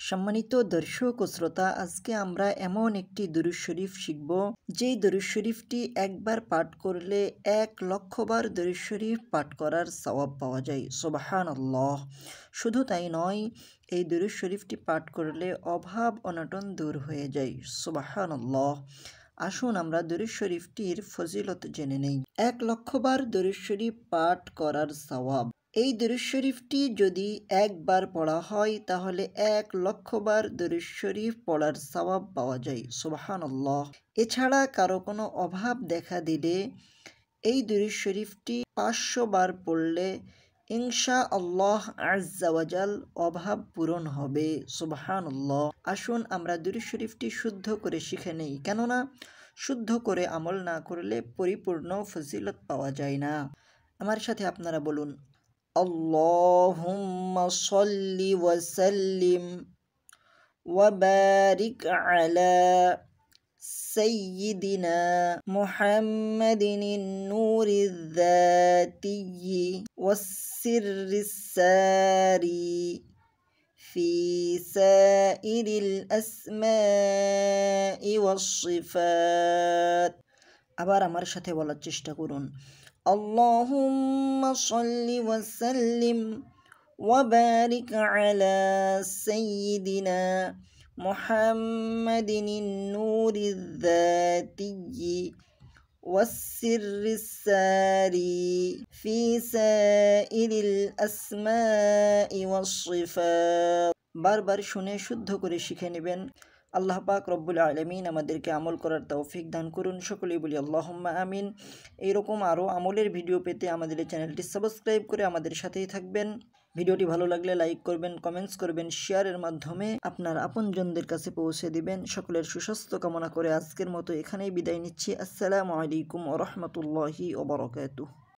সম্মানিত দর্শক ও শ্রোতা, আজকে আমরা এমন একটি দুরূদ শরীফ শিখব, যেই দুরূদ শরীফটি একবার পাঠ করলে 1,00,000 বার দুরূদ শরীফ পাঠ করার সওয়াব পাওয়া যায়। সুবহানাল্লাহ। শুধু তাই নয়, এই দুরূদ শরীফটি পাঠ করলে অভাব অনটন দূর হয়ে যায়। সুবহানাল্লাহ। আসুন আমরা দুরূদ শরীফটির ফজিলত জেনে নেই। 1,00,000 বার দুরূদ শরীফ পাঠ করার সওয়াব। এই দুরূদ শরীফটি যদি একবার পড়া হয় তাহলে 1,00,000 বার দুরূদ শরীফ পড়ার সওয়াব পাওয়া যায়। সুবহানাল্লাহ। এছাড়া কারো কোনো অভাব দেখা দিলে এই দুরূদ শরীফটি 500 বার পড়লে ইনশাআল্লাহ আজ্জা ওয়াজাল অভাব পূরণ হবে। সুবহানাল্লাহ। আসুন আমরা দুরূদ শরীফটি শুদ্ধ করে শিখে নেই, কেননা শুদ্ধ করে আমল না করলে পরিপূর্ণ ফজিলত পাওয়া যায় না। আমার সাথে আপনারা বলুন, আল্লাহুম্মা সাল্লি ওয়া সাল্লিম ওয়া বারিক আলা সাইয়্যিদিনা মুহাম্মাদিন নূরিয যাতিয়্যি ওয়াস সিররিস সারি ফি সাইরিল আসমাই ওয়াস সিফাত। আবার আমার সাথে বলার চেষ্টা করুন, আল্লাহুম্মা সাল্লি ওয়া সাল্লিম ওয়া বারিক আলা সাইয়্যিদিনা মুহাম্মাদিন নূরিয যাতিয়্যি ওয়াস সিররিস সারি ফি সাইরিল আসমাই ওয়াস সিফাত। বারবার শুনে শুদ্ধ করে শিখে নেবেন। আল্লাহ পাক রব্বুল আলামিন আমাদেরকে আমল করার তৌফিক দান করুন। সকলেই বলি আল্লাহুম্মা আমিন। এইরকম আরও আমলের ভিডিও পেতে আমাদের এই চ্যানেলটি সাবস্ক্রাইব করে আমাদের সাথেই থাকবেন। ভিডিওটি ভালো লাগলে লাইক করবেন, কমেন্টস করবেন, শেয়ারের মাধ্যমে আপনার আপনজনদের কাছে পৌঁছে দিবেন। সকলের সুস্বাস্থ্য কামনা করে আজকের মতো এখানেই বিদায় নিচ্ছি। আসসালামু আলাইকুম ওয়া রাহমাতুল্লাহি ওয়া বারাকাতুহু।